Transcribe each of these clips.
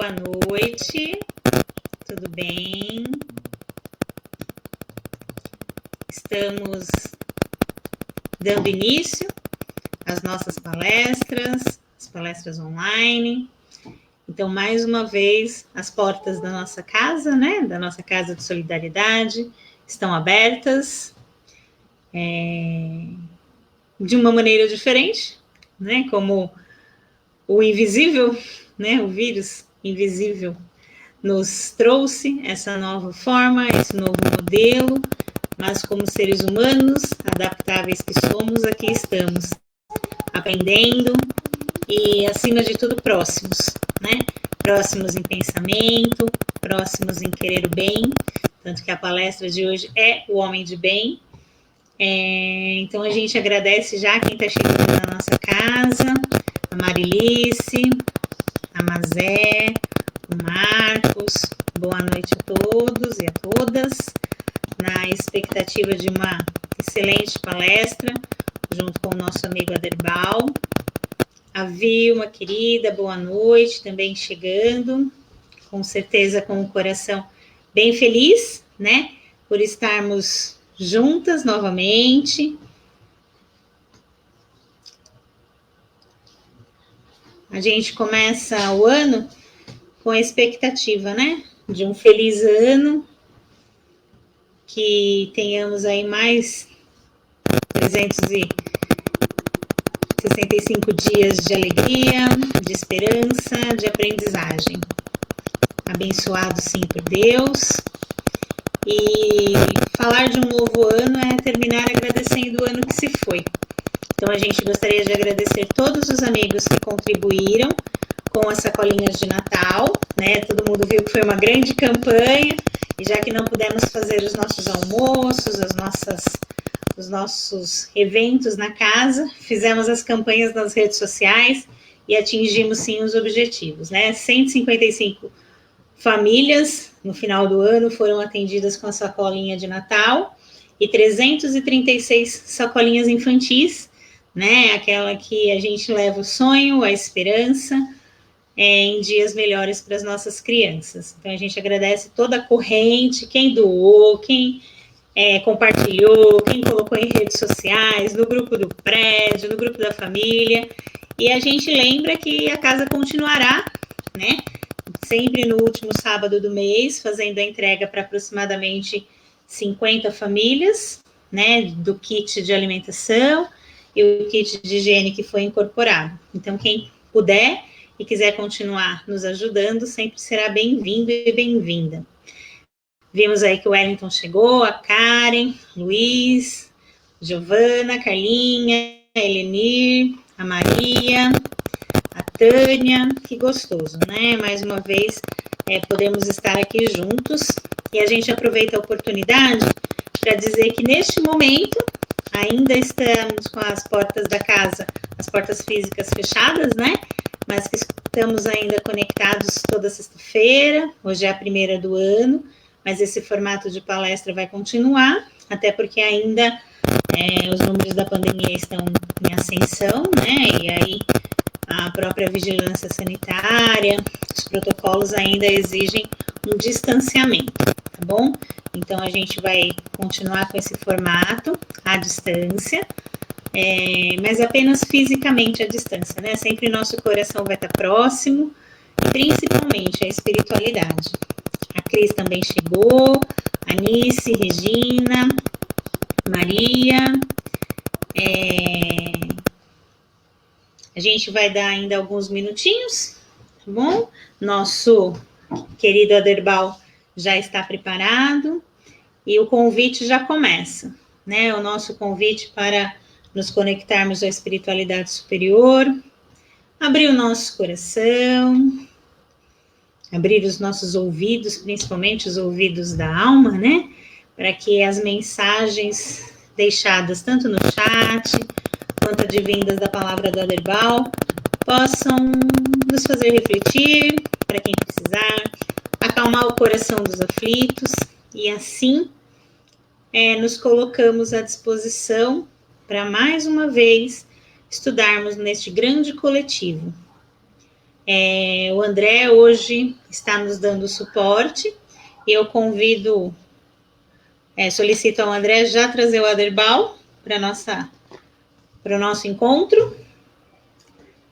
boa noite, tudo bem? Estamos dando início às nossas palestras, as palestras online. Então, mais uma vez, as portas da nossa casa, né, da nossa casa de solidariedade, estão abertas, de uma maneira diferente, né, como o invisível, né, o vírus invisível nos trouxe essa nova forma, esse novo modelo, mas como seres humanos, adaptáveis que somos, aqui estamos, aprendendo e, acima de tudo, próximos, né? Próximos em pensamento, próximos em querer o bem, tanto que a palestra de hoje é o homem de bem. Então, a gente agradece já quem está chegando na nossa casa, a Marilice, a Mazé, o Marcos, boa noite a todos e a todas, na expectativa de uma excelente palestra, junto com o nosso amigo Aderbal. A Vilma, querida, boa noite, também chegando, com certeza com o coração bem feliz, né, por estarmos juntas novamente. A gente começa o ano com a expectativa, né, de um feliz ano, que tenhamos aí mais 365 dias de alegria, de esperança, de aprendizagem. Abençoado sim por Deus. E falar de um novo ano é terminar agradecendo o ano que se foi. Então, a gente gostaria de agradecer todos os amigos que contribuíram com as sacolinhas de Natal, né? Todo mundo viu que foi uma grande campanha, e já que não pudemos fazer os nossos almoços, os nossos eventos na casa, fizemos as campanhas nas redes sociais e atingimos sim os objetivos, né? 155 famílias no final do ano foram atendidas com a sacolinha de Natal e 336 sacolinhas infantis, né? Aquela que a gente leva o sonho, a esperança, em dias melhores para as nossas crianças. Então, a gente agradece toda a corrente, quem doou, quem compartilhou, quem colocou em redes sociais, no grupo do prédio, no grupo da família, e a gente lembra que a casa continuará, né, sempre no último sábado do mês, fazendo a entrega para aproximadamente 50 famílias, né, do kit de alimentação e o kit de higiene que foi incorporado. Então, quem puder e quiser continuar nos ajudando, sempre será bem-vindo e bem-vinda. Vimos aí que o Wellington chegou, a Karen, Luiz, Giovana, Carlinha, a Elenir, a Maria, a Tânia, que gostoso, né? Mais uma vez, podemos estar aqui juntos, e a gente aproveita a oportunidade para dizer que neste momento ainda estamos com as portas da casa, as portas físicas fechadas, né? Mas que estamos ainda conectados toda sexta-feira, hoje é a primeira do ano, mas esse formato de palestra vai continuar, até porque ainda os números da pandemia estão em ascensão, né? E aí a própria vigilância sanitária, os protocolos ainda exigem um distanciamento, tá bom? Então, a gente vai continuar com esse formato, à distância, mas apenas fisicamente à distância, né? Sempre nosso coração vai estar próximo, e principalmente a espiritualidade. A Cris também chegou, a Nice, Regina, Maria. A gente vai dar ainda alguns minutinhos, tá bom? Nosso querido Aderbal já está preparado e o convite já começa, né? O nosso convite para nos conectarmos à espiritualidade superior, abrir o nosso coração, abrir os nossos ouvidos, principalmente os ouvidos da alma, né? Para que as mensagens deixadas tanto no chat quanto advindas da palavra do Aderbal possam nos fazer refletir, para quem precisar, acalmar o coração dos aflitos, e assim nos colocamos à disposição para mais uma vez estudarmos neste grande coletivo, O André hoje está nos dando suporte. Eu convido, solicito ao André já trazer o Aderbal para o nosso encontro,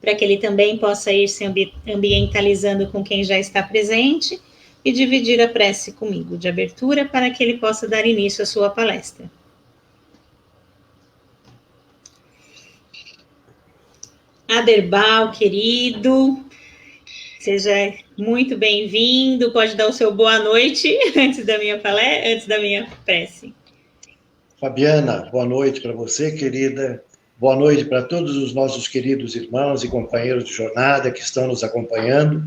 para que ele também possa ir se ambientalizando com quem já está presente e dividir a prece comigo de abertura para que ele possa dar início à sua palestra. Aderbal, querido, seja muito bem-vindo. Pode dar o seu boa noite antes da minha palestra, antes da minha prece. Fabiana, boa noite para você, querida. Boa noite para todos os nossos queridos irmãos e companheiros de jornada que estão nos acompanhando.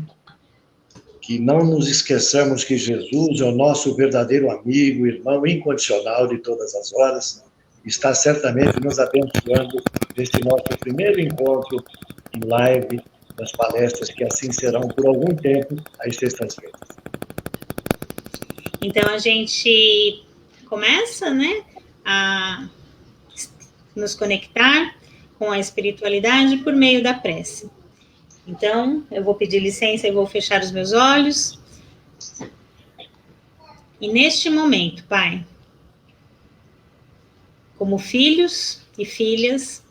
Que não nos esqueçamos que Jesus é o nosso verdadeiro amigo, irmão incondicional de todas as horas. Está certamente nos abençoando neste nosso primeiro encontro em live das palestras, que assim serão por algum tempo, às sextas-feiras. Então, a gente começa, né, a nos conectar com a espiritualidade por meio da prece. Então, eu vou pedir licença e vou fechar os meus olhos. E neste momento, Pai, como filhos e filhas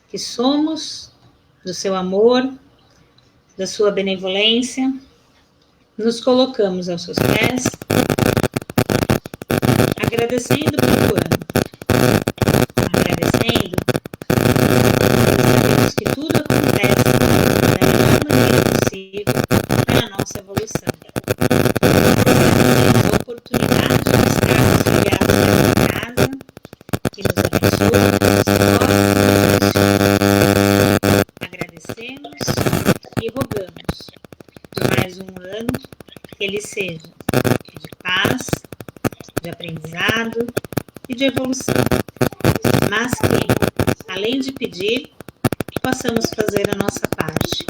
que somos do seu amor, da sua benevolência, nos colocamos aos seus pés, agradecendo pelo ano, agradecendo sabemos que tudo acontece da melhor maneira possível para a nossa evolução. Temos a oportunidade de estarmos ligados a casa, que nos abençoa, que nos direciona. Agradecemos e rogamos por mais um ano que ele seja de paz, de aprendizado e de evolução, mas que, além de pedir, possamos fazer a nossa parte.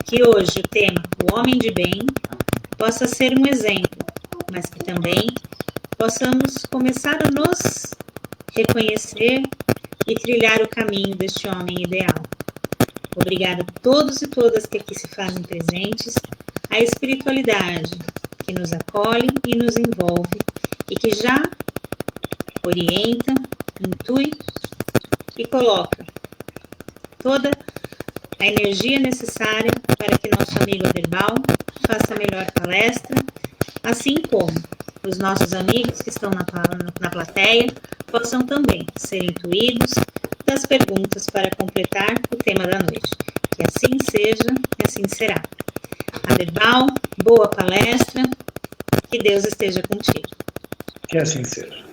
Que hoje o tema, o homem de bem, possa ser um exemplo, mas que também possamos começar a nos reconhecer e trilhar o caminho deste homem ideal. Obrigada a todos e todas que aqui se fazem presentes, a espiritualidade que nos acolhe e nos envolve e que já orienta, intui e coloca toda a energia necessária para que nosso amigo Aderbal faça a melhor palestra, assim como os nossos amigos que estão na plateia possam também ser intuídos das perguntas para completar o tema da noite. Que assim seja e assim será. Aderbal, boa palestra, que Deus esteja contigo. Que assim seja.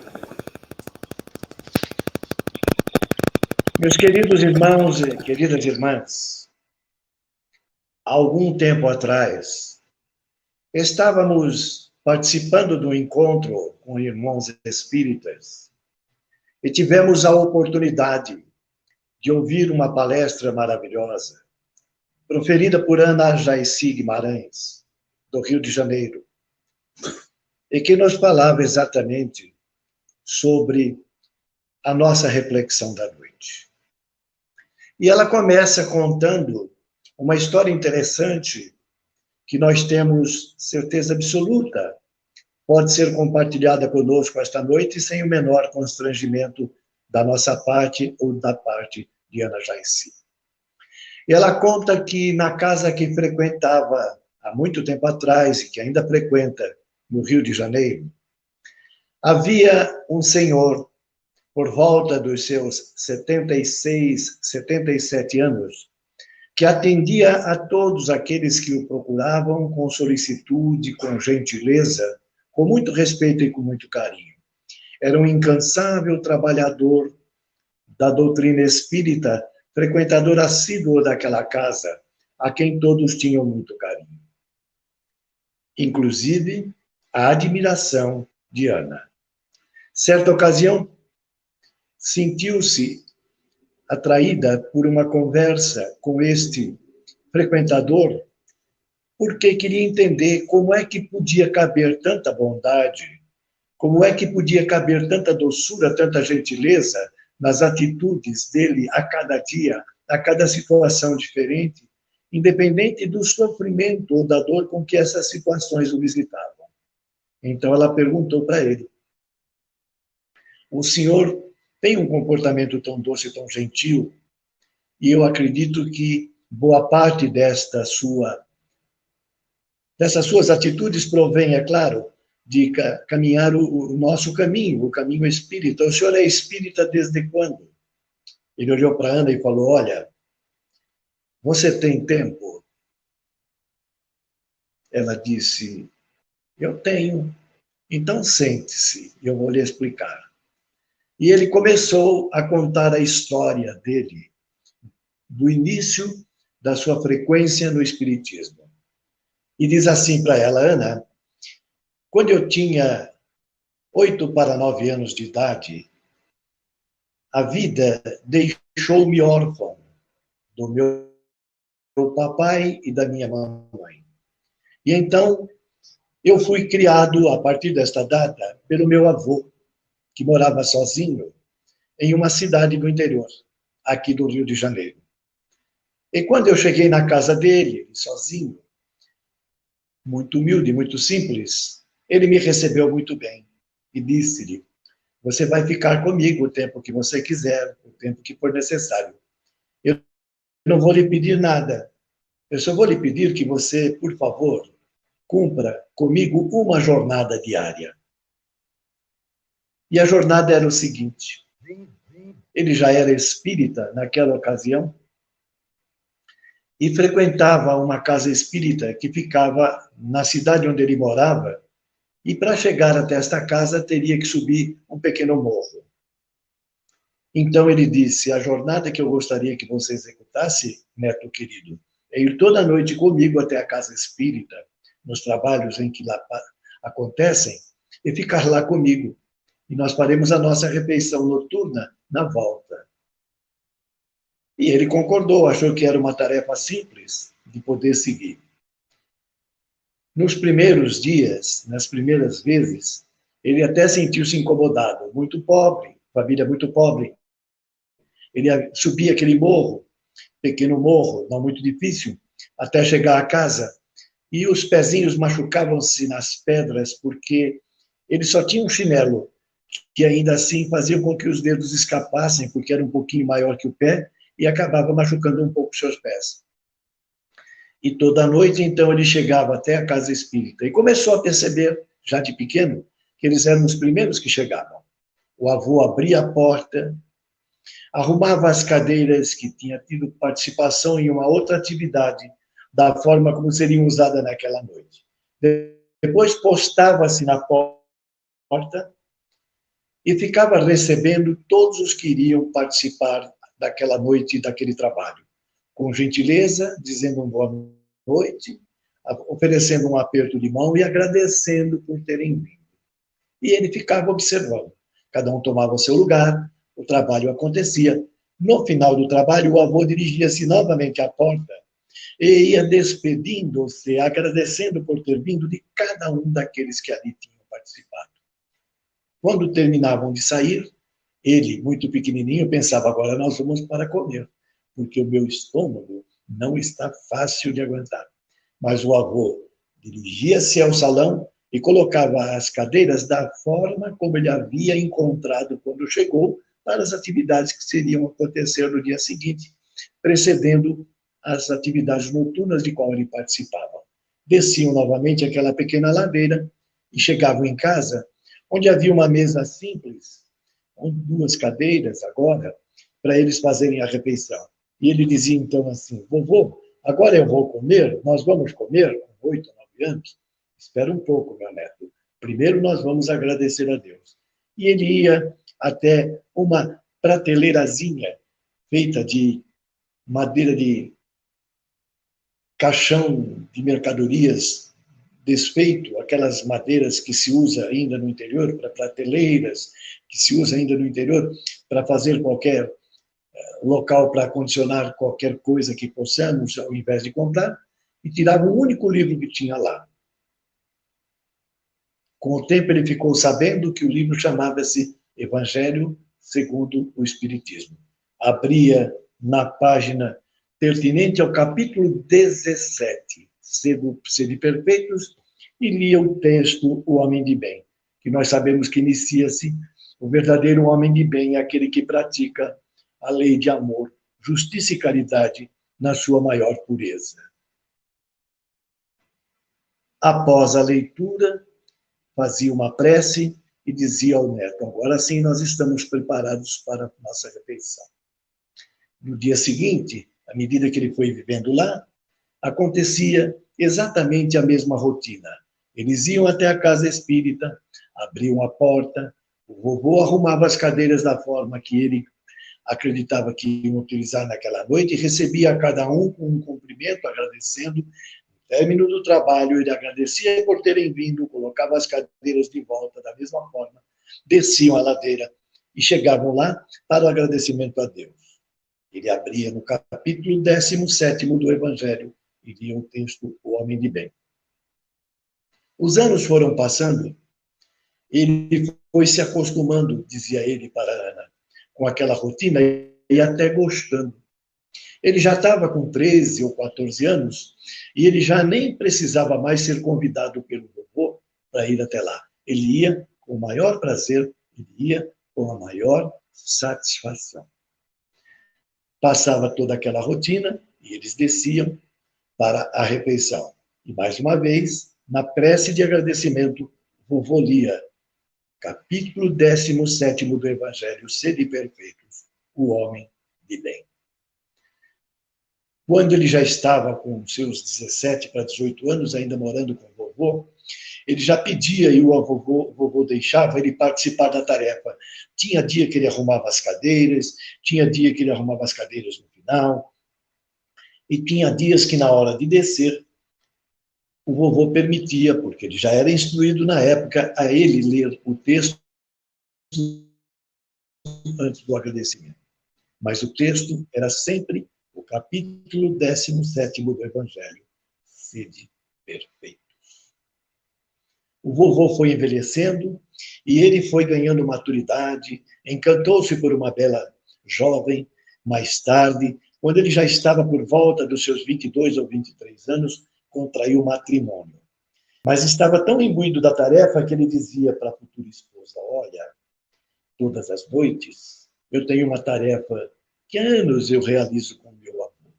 Meus queridos irmãos e queridas irmãs, há algum tempo atrás, estávamos participando do encontro com irmãos espíritas e tivemos a oportunidade de ouvir uma palestra maravilhosa, proferida por Ana Jaissi Guimarães, do Rio de Janeiro, e que nos falava exatamente sobre a nossa reflexão da noite. E ela começa contando uma história interessante que nós temos certeza absoluta pode ser compartilhada conosco esta noite sem o menor constrangimento da nossa parte ou da parte de Ana Jaissi. E ela conta que na casa que frequentava há muito tempo atrás e que ainda frequenta no Rio de Janeiro, havia um senhor por volta dos seus 76, 77 anos, que atendia a todos aqueles que o procuravam com solicitude, com gentileza, com muito respeito e com muito carinho. Era um incansável trabalhador da doutrina espírita, frequentador assíduo daquela casa, a quem todos tinham muito carinho. Inclusive, a admiração de Ana. Certa ocasião, sentiu-se atraída por uma conversa com este frequentador, porque queria entender como é que podia caber tanta bondade, como é que podia caber tanta doçura, tanta gentileza nas atitudes dele a cada dia, a cada situação diferente, independente do sofrimento ou da dor com que essas situações o visitavam. Então ela perguntou para ele: o senhor tem um comportamento tão doce, tão gentil, e eu acredito que boa parte dessas suas atitudes provém, é claro, de caminhar o nosso caminho, o caminho espírita. O senhor é espírita desde quando? Ele olhou para Ana e falou: olha, você tem tempo? Ela disse: eu tenho. Então sente-se, eu vou lhe explicar. E ele começou a contar a história dele, do início da sua frequência no espiritismo. E diz assim para ela: Ana, quando eu tinha 8 para 9 anos de idade, a vida deixou-me órfão do meu papai e da minha mamãe. E então eu fui criado, a partir desta data, pelo meu avô, que morava sozinho em uma cidade do interior, aqui do Rio de Janeiro. E quando eu cheguei na casa dele, sozinho, muito humilde, muito simples, ele me recebeu muito bem e disse-lhe: você vai ficar comigo o tempo que você quiser, o tempo que for necessário. Eu não vou lhe pedir nada. Eu só vou lhe pedir que você, por favor, cumpra comigo uma jornada diária. E a jornada era o seguinte: ele já era espírita naquela ocasião e frequentava uma casa espírita que ficava na cidade onde ele morava, e para chegar até esta casa teria que subir um pequeno morro. Então ele disse: a jornada que eu gostaria que você executasse, neto querido, é ir toda noite comigo até a casa espírita, nos trabalhos em que lá acontecem, e ficar lá comigo. E nós faremos a nossa refeição noturna na volta. E ele concordou, achou que era uma tarefa simples de poder seguir. Nos primeiros dias, nas primeiras vezes, ele até sentiu-se incomodado, muito pobre, família muito pobre. Ele subia aquele morro, pequeno morro, não muito difícil, até chegar à casa, e os pezinhos machucavam-se nas pedras porque ele só tinha um chinelo, que ainda assim fazia com que os dedos escapassem, porque era um pouquinho maior que o pé, e acabava machucando um pouco seus pés. E toda noite, então, ele chegava até a casa espírita e começou a perceber, já de pequeno, que eles eram os primeiros que chegavam. O avô abria a porta, arrumava as cadeiras que tinha tido participação em uma outra atividade, da forma como seriam usadas naquela noite. Depois postava-se na porta e ficava recebendo todos os que iriam participar daquela noite e daquele trabalho, com gentileza, dizendo uma boa noite, oferecendo um aperto de mão e agradecendo por terem vindo. E ele ficava observando. Cada um tomava o seu lugar, o trabalho acontecia. No final do trabalho, o avô dirigia-se novamente à porta e ia despedindo-se, agradecendo por ter vindo de cada um daqueles que ali tinham participado. Quando terminavam de sair, ele, muito pequenininho, pensava: agora nós vamos para comer, porque o meu estômago não está fácil de aguentar. Mas o avô dirigia-se ao salão e colocava as cadeiras da forma como ele havia encontrado quando chegou, para as atividades que seriam acontecer no dia seguinte, precedendo as atividades noturnas de qual ele participava. Desciam novamente aquela pequena ladeira e chegavam em casa, onde havia uma mesa simples, com 2 cadeiras agora, para eles fazerem a refeição. E ele dizia então assim: vovô, agora eu vou comer, nós vamos comer, com 8, 9 anos. Espera um pouco, meu neto. Primeiro nós vamos agradecer a Deus. E ele ia até uma prateleirazinha feita de madeira de caixão de mercadorias desfeito, aquelas madeiras que se usa ainda no interior para prateleiras, que se usa ainda no interior para fazer qualquer local para condicionar qualquer coisa que possamos, ao invés de comprar, e tirava o único livro que tinha lá. Com o tempo ele ficou sabendo que o livro chamava-se Evangelho segundo o Espiritismo. Abria na página pertinente ao capítulo 17, Sede Perfeitos, e lia o texto O Homem de Bem, que nós sabemos que inicia-se: o verdadeiro homem de bem é aquele que pratica a lei de amor, justiça e caridade na sua maior pureza. Após a leitura, fazia uma prece e dizia ao neto: agora sim nós estamos preparados para a nossa refeição. No dia seguinte, à medida que ele foi vivendo lá, acontecia exatamente a mesma rotina. Eles iam até a casa espírita, abriam a porta, o vovô arrumava as cadeiras da forma que ele acreditava que iam utilizar naquela noite e recebia a cada um com um cumprimento, agradecendo. No término do trabalho, ele agradecia por terem vindo, colocava as cadeiras de volta da mesma forma, desciam a ladeira e chegavam lá para o agradecimento a Deus. Ele abria no capítulo 17º do Evangelho e lia o texto O Homem de Bem. Os anos foram passando, ele foi se acostumando, dizia ele para Ana, com aquela rotina e até gostando. Ele já estava com 13 ou 14 anos e ele já nem precisava mais ser convidado pelo vovô para ir até lá. Ele ia com o maior prazer, ele ia com a maior satisfação. Passava toda aquela rotina e eles desciam para a refeição. E, mais uma vez, na prece de agradecimento, vovô lia capítulo 17º do Evangelho, Sede Perfeitos, o Homem de Bem. Quando ele já estava com seus 17 para 18 anos, ainda morando com o vovô, ele já pedia e o vovô deixava ele participar da tarefa. Tinha dia que ele arrumava as cadeiras, tinha dia que ele arrumava as cadeiras no final, e tinha dias que na hora de descer, o vovô permitia, porque ele já era instruído na época, a ele ler o texto antes do agradecimento. Mas o texto era sempre o capítulo 17º do Evangelho, Sede Perfeitos. O vovô foi envelhecendo e ele foi ganhando maturidade, encantou-se por uma bela jovem. Mais tarde, quando ele já estava por volta dos seus 22 ou 23 anos, contraiu matrimônio. Mas estava tão imbuído da tarefa que ele dizia para a futura esposa: olha, todas as noites eu tenho uma tarefa que há anos eu realizo com meu avô.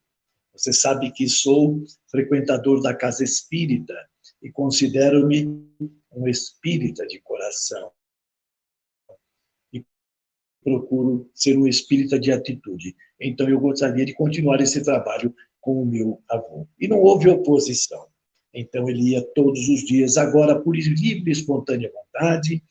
Você sabe que sou frequentador da casa espírita e considero-me um espírita de coração. E procuro ser um espírita de atitude. Então eu gostaria de continuar esse trabalho com o meu avô. E não houve oposição. Então ele ia todos os dias, agora por livre e espontânea vontade,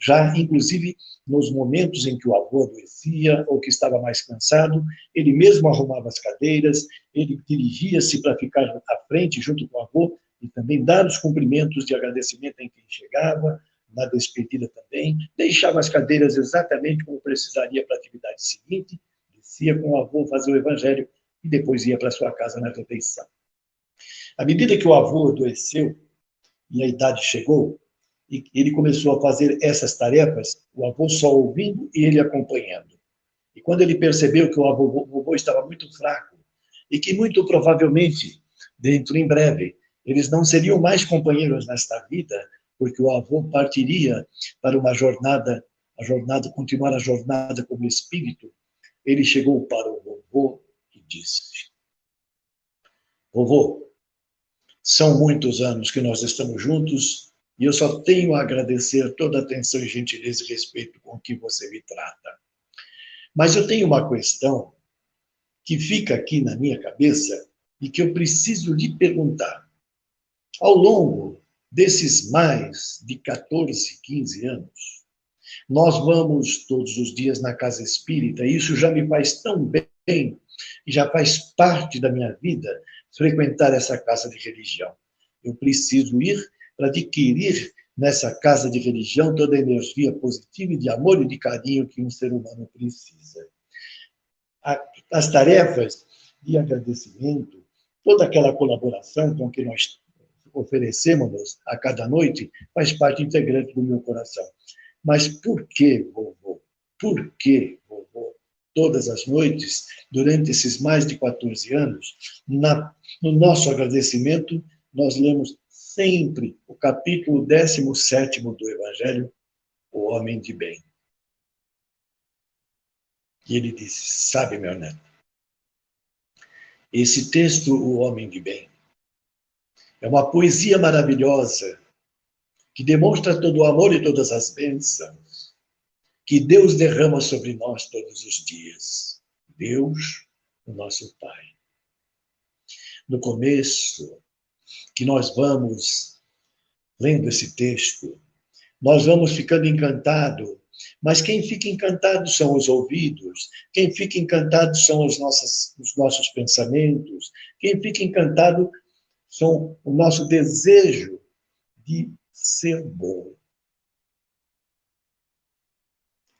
já inclusive nos momentos em que o avô adoecia ou que estava mais cansado, ele mesmo arrumava as cadeiras, ele dirigia-se para ficar à frente junto com o avô e também dar os cumprimentos de agradecimento em quem chegava, na despedida também, deixava as cadeiras exatamente como precisaria para a atividade seguinte, descia com o avô fazer o evangelho e depois ia para sua casa na refeição. À medida que o avô adoeceu e a idade chegou, e ele começou a fazer essas tarefas, o avô só ouvindo e ele acompanhando. E quando ele percebeu que o avô estava muito fraco e que muito provavelmente, dentro em breve, eles não seriam mais companheiros nesta vida, porque o avô partiria para uma jornada, continuar a jornada como espírito, ele chegou para o vovô e disse: vovô, são muitos anos que nós estamos juntos e eu só tenho a agradecer toda a atenção e gentileza e respeito com que você me trata. Mas eu tenho uma questão que fica aqui na minha cabeça e que eu preciso lhe perguntar. Ao longo desses mais de 14, 15 anos, nós vamos todos os dias na casa espírita e isso já me faz tão bem e já faz parte da minha vida frequentar essa casa de religião. Eu preciso ir para adquirir nessa casa de religião toda a energia positiva e de amor e de carinho que um ser humano precisa. As tarefas de agradecimento, toda aquela colaboração com que nós oferecemos a cada noite, faz parte integrante do meu coração. Mas por que, vovô? Por que, vovô? todas as noites, durante esses mais de 14 anos, no nosso agradecimento, nós lemos sempre o capítulo 17º do Evangelho, O Homem de Bem. E ele disse, sabe, meu neto, esse texto, O Homem de Bem, é uma poesia maravilhosa que demonstra todo o amor e todas as bênçãos que Deus derrama sobre nós todos os dias. Deus, o nosso Pai. No começo, que nós vamos lendo esse texto, nós vamos ficando encantado, mas quem fica encantado são os ouvidos, quem fica encantado são os nossos pensamentos, quem fica encantado são o nosso desejo de ser bom.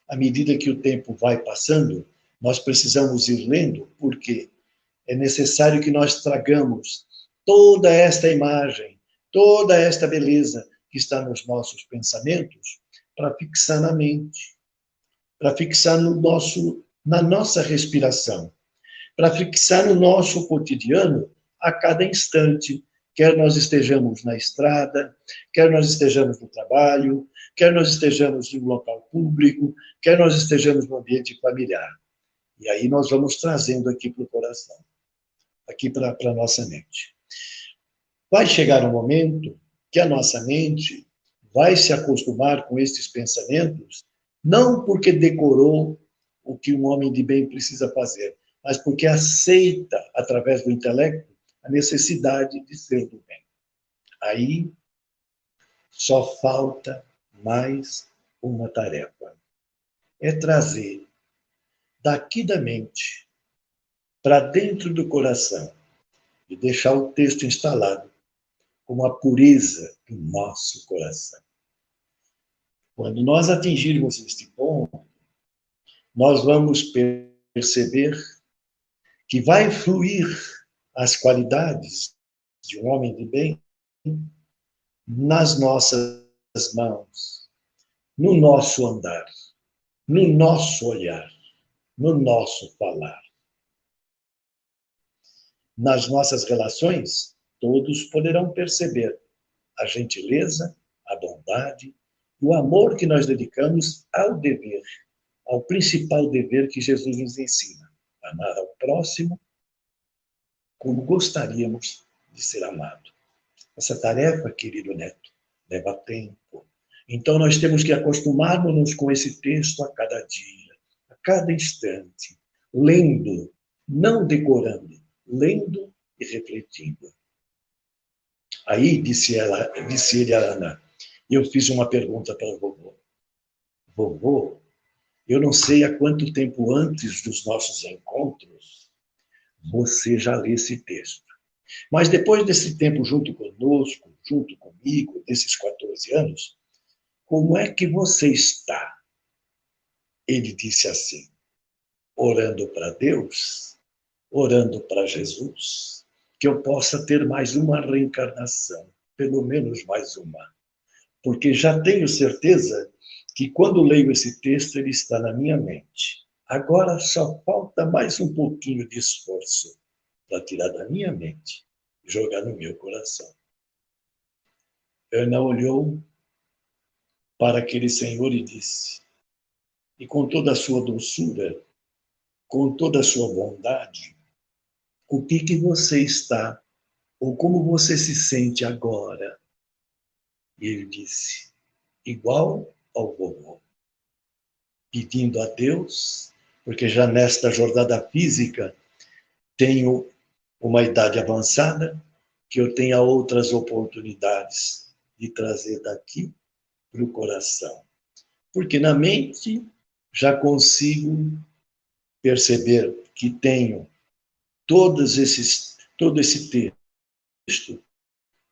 À medida que o tempo vai passando, nós precisamos ir lendo, porque é necessário que nós tragamos toda esta imagem, toda esta beleza que está nos nossos pensamentos, para fixar na mente, para fixar na nossa respiração, para fixar no nosso cotidiano a cada instante, quer nós estejamos na estrada, quer nós estejamos no trabalho, quer nós estejamos em um local público, quer nós estejamos no ambiente familiar. E aí nós vamos trazendo aqui para o coração, aqui para a nossa mente. Vai chegar um momento que a nossa mente vai se acostumar com estes pensamentos, não porque decorou o que um homem de bem precisa fazer, mas porque aceita, através do intelecto, a necessidade de ser do bem. Aí só falta mais uma tarefa. É trazer daqui da mente para dentro do coração e deixar o texto instalado como a pureza do nosso coração. Quando nós atingirmos este ponto, nós vamos perceber que vai fluir as qualidades de um homem de bem nas nossas mãos, no nosso andar, no nosso olhar, no nosso falar. Nas nossas relações, todos poderão perceber a gentileza, a bondade, o amor que nós dedicamos ao dever, ao principal dever que Jesus nos ensina, amar ao próximo como gostaríamos de ser amado. Essa tarefa, querido neto, leva tempo. Então nós temos que acostumar-nos com esse texto a cada dia, a cada instante, lendo, não decorando, lendo e refletindo. Aí, disse ele a Ana, eu fiz uma pergunta para o vovô. Vovô, eu não sei há quanto tempo antes dos nossos encontros você já lê esse texto. Mas depois desse tempo junto conosco, junto comigo, desses 14 anos, como é que você está? Ele disse assim, orando para Deus, orando para Jesus, que eu possa ter mais uma reencarnação, pelo menos mais uma. Porque já tenho certeza que quando leio esse texto, ele está na minha mente. Agora só falta mais um pouquinho de esforço para tirar da minha mente e jogar no meu coração. Ana olhou para aquele senhor e disse, e com toda a sua doçura, com toda a sua bondade, o que você está, ou como você se sente agora? E ele disse, igual ao vovô, pedindo a Deus, porque já nesta jornada física tenho uma idade avançada, que eu tenha outras oportunidades de trazer daqui para o coração. Porque na mente já consigo perceber que tenho todo esse texto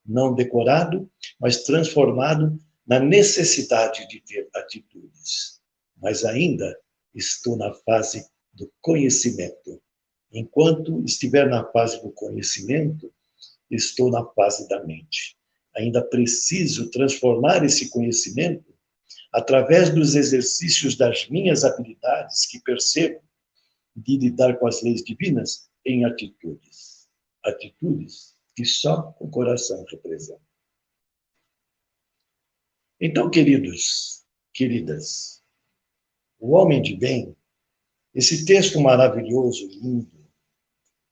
não decorado, mas transformado na necessidade de ter atitudes. Mas ainda estou na fase do conhecimento. Enquanto estiver na fase do conhecimento, estou na fase da mente. Ainda preciso transformar esse conhecimento através dos exercícios das minhas habilidades que percebo de lidar com as leis divinas em atitudes. Atitudes que só o coração representa. Então, queridos, queridas, o homem de bem, esse texto maravilhoso, lindo,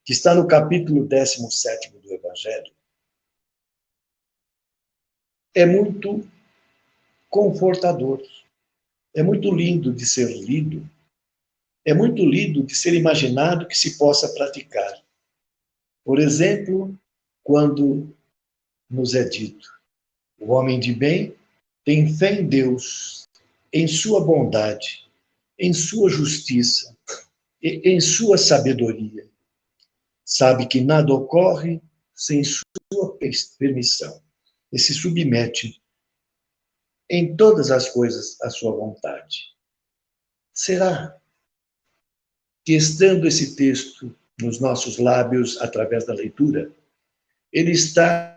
que está no capítulo 17º do Evangelho, é muito confortador, é muito lindo de ser lido, é muito lindo de ser imaginado que se possa praticar. Por exemplo, quando nos é dito, o homem de bem tem fé em Deus, em sua bondade, em sua justiça, e em sua sabedoria. Sabe que nada ocorre sem sua permissão e se submete em todas as coisas à sua vontade. Será que, estando esse texto nos nossos lábios através da leitura, ele está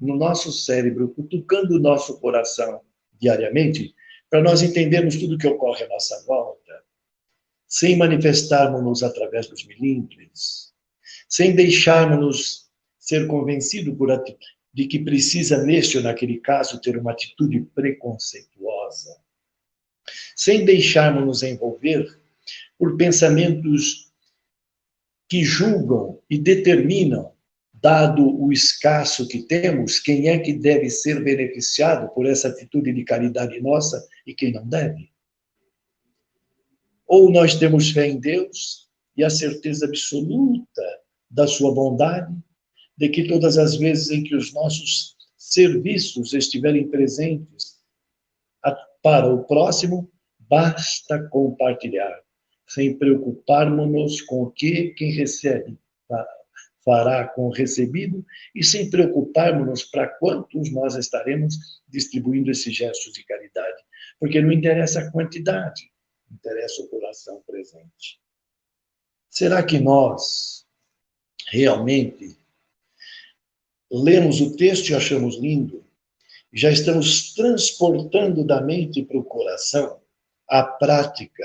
no nosso cérebro, cutucando o nosso coração diariamente, para nós entendermos tudo o que ocorre à nossa volta, sem manifestarmos-nos através dos milímetros, sem deixarmos-nos ser convencidos de que precisa, neste ou naquele caso, ter uma atitude preconceituosa, sem deixarmos-nos envolver por pensamentos que julgam e determinam, dado o escasso que temos, quem é que deve ser beneficiado por essa atitude de caridade nossa e quem não deve. Ou nós temos fé em Deus e a certeza absoluta da sua bondade, de que todas as vezes em que os nossos serviços estiverem presentes para o próximo, basta compartilhar, sem preocuparmos-nos com o que quem recebe fará com o recebido e sem preocuparmos-nos para quantos nós estaremos distribuindo esses gestos de caridade. Porque não interessa a quantidade, interessa o coração presente. Será que nós realmente lemos o texto e achamos lindo? Já estamos transportando da mente para o coração a prática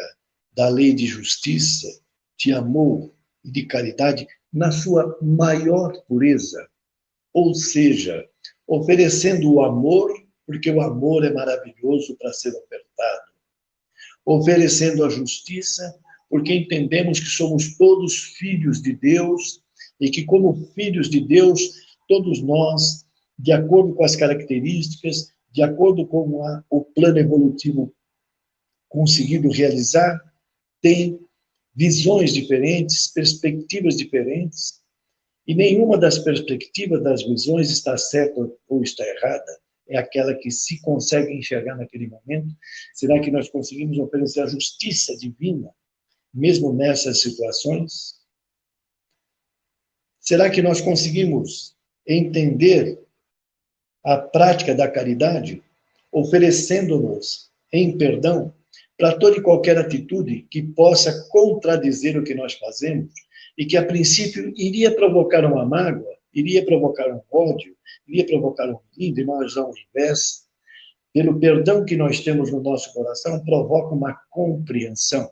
da lei de justiça, de amor e de caridade na sua maior pureza, ou seja, oferecendo o amor, porque o amor é maravilhoso para ser ofertado, oferecendo a justiça, porque entendemos que somos todos filhos de Deus e que, como filhos de Deus, todos nós, de acordo com as características, de acordo com o plano evolutivo conseguido realizar, tem visões diferentes, perspectivas diferentes, e nenhuma das perspectivas, das visões está certa ou está errada, é aquela que se consegue enxergar naquele momento. Será que nós conseguimos oferecer a justiça divina, mesmo nessas situações? Será que nós conseguimos entender a prática da caridade, oferecendo-nos em perdão para toda e qualquer atitude que possa contradizer o que nós fazemos e que, a princípio, iria provocar uma mágoa, iria provocar um ódio, iria provocar um lindo, e nós, ao invés, pelo perdão que nós temos no nosso coração, provoca uma compreensão.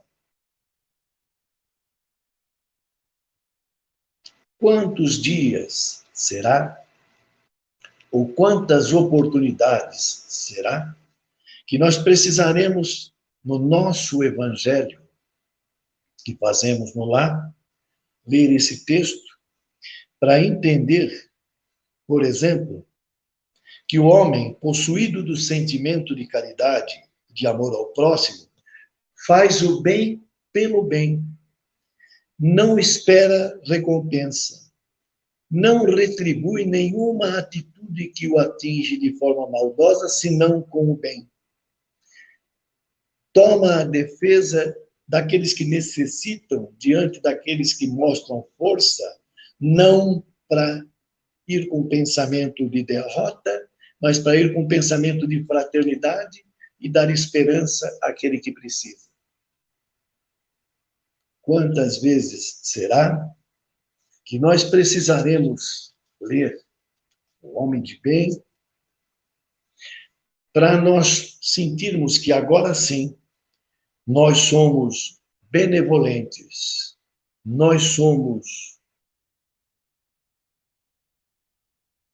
Quantos dias será? Ou quantas oportunidades será que nós precisaremos, no nosso evangelho que fazemos no lar, ler esse texto para entender, por exemplo, que o homem, possuído do sentimento de caridade, de amor ao próximo, faz o bem pelo bem, não espera recompensa, não retribui nenhuma atitude que o atinge de forma maldosa, senão com o bem. Toma a defesa daqueles que necessitam, diante daqueles que mostram força, não para ir com pensamento de derrota, mas para ir com pensamento de fraternidade e dar esperança àquele que precisa. Quantas vezes será que nós precisaremos ler o homem de bem para nós sentirmos que agora sim nós somos benevolentes, nós somos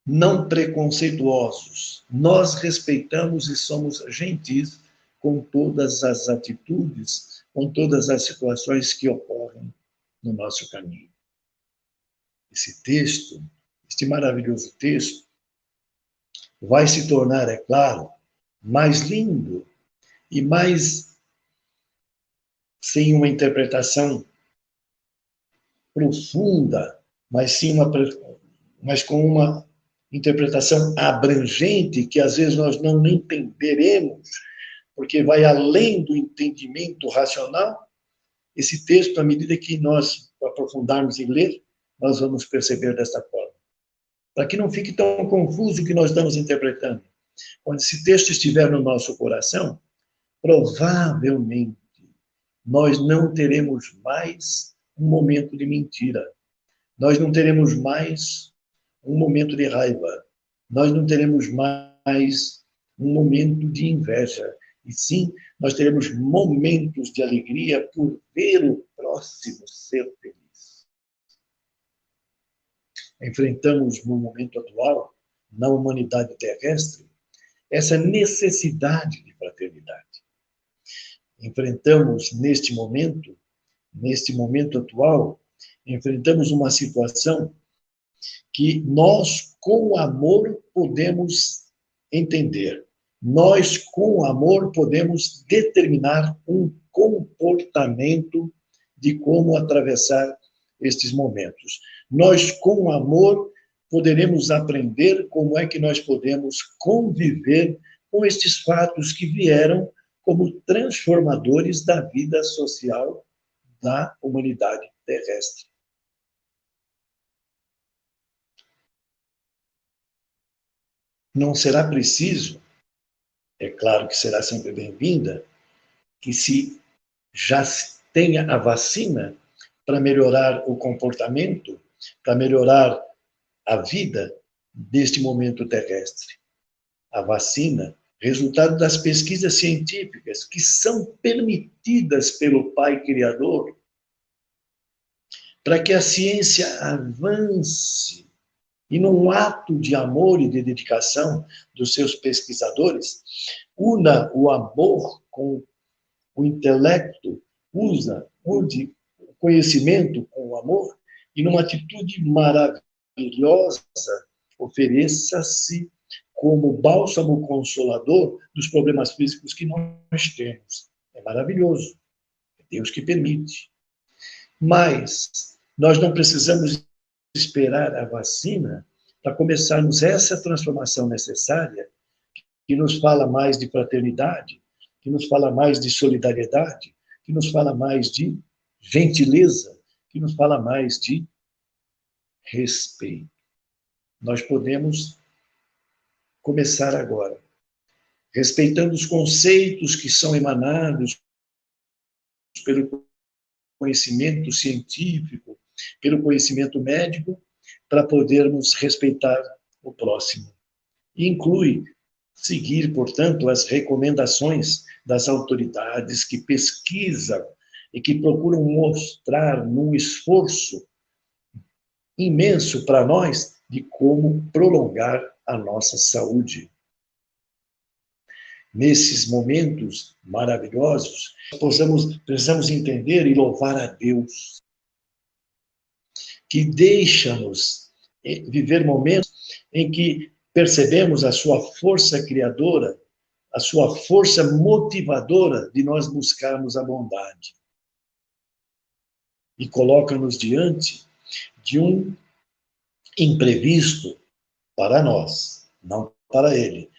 não preconceituosos, nós respeitamos e somos gentis com todas as atitudes, com todas as situações que ocorrem no nosso caminho. Esse texto, este maravilhoso texto, vai se tornar, é claro, mais lindo e mais sem uma interpretação profunda, mas com uma interpretação abrangente que às vezes nós não entenderemos, porque vai além do entendimento racional. Esse texto, à medida que nós aprofundarmos em ler, nós vamos perceber desta forma. Para que não fique tão confuso o que nós estamos interpretando. Quando esse texto estiver no nosso coração, provavelmente nós não teremos mais um momento de mentira. Nós não teremos mais um momento de raiva. Nós não teremos mais um momento de inveja. E sim, nós teremos momentos de alegria por ver o próximo ser feliz. Enfrentamos no momento atual, na humanidade terrestre, essa necessidade de fraternidade. Enfrentamos neste momento atual, enfrentamos uma situação que nós, com amor, podemos entender. Nós, com amor, podemos determinar um comportamento de como atravessar estes momentos. Nós, com amor, poderemos aprender como é que nós podemos conviver com estes fatos que vieram como transformadores da vida social da humanidade terrestre. Não será preciso, é claro que será sempre bem-vinda, que se já tenha a vacina para melhorar o comportamento, para melhorar a vida deste momento terrestre. A vacina, resultado das pesquisas científicas que são permitidas pelo Pai Criador, para que a ciência avance e num ato de amor e de dedicação dos seus pesquisadores, una o amor com o intelecto, usa o conhecimento com o amor, e numa atitude maravilhosa, ofereça-se como bálsamo consolador dos problemas físicos que nós temos. É maravilhoso. É Deus que permite. Mas nós não precisamos esperar a vacina para começarmos essa transformação necessária, que nos fala mais de fraternidade, que nos fala mais de solidariedade, que nos fala mais de gentileza, que nos fala mais de respeito. Nós podemos começar agora, respeitando os conceitos que são emanados pelo conhecimento científico, pelo conhecimento médico, para podermos respeitar o próximo. E inclui seguir, portanto, as recomendações das autoridades que pesquisam e que procuram mostrar num esforço imenso para nós de como prolongar a nossa saúde. Nesses momentos maravilhosos, precisamos entender e louvar a Deus, que deixa-nos viver momentos em que percebemos a sua força criadora, a sua força motivadora de nós buscarmos a bondade. E coloca-nos diante de um imprevisto para nós, não para ele.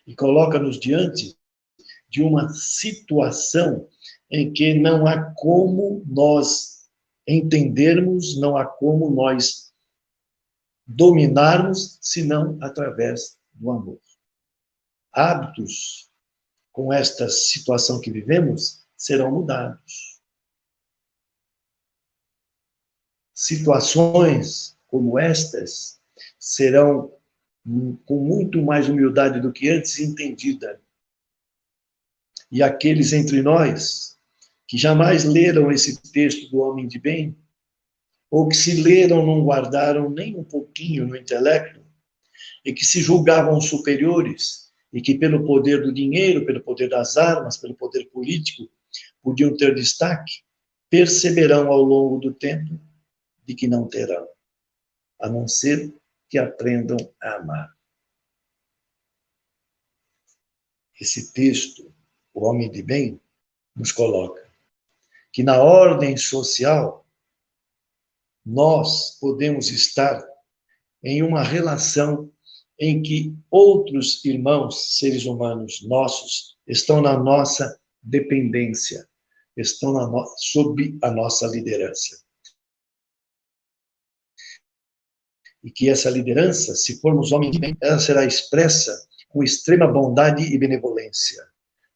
E coloca-nos diante de uma situação em que não há como nós entendermos, não há como nós dominarmos, senão através do amor. Hábitos com esta situação que vivemos serão mudados. Situações como estas serão com muito mais humildade do que antes entendida. E aqueles entre nós que jamais leram esse texto do homem de bem, ou que se leram não guardaram nem um pouquinho no intelecto, e que se julgavam superiores, e que pelo poder do dinheiro, pelo poder das armas, pelo poder político, podiam ter destaque, perceberão ao longo do tempo de que não terão, a não ser que aprendam a amar. Esse texto, o homem de bem, nos coloca que na ordem social nós podemos estar em uma relação em que outros irmãos, seres humanos nossos, estão na nossa dependência, estão sob a nossa liderança. E que essa liderança, se formos homens de bem, ela será expressa com extrema bondade e benevolência.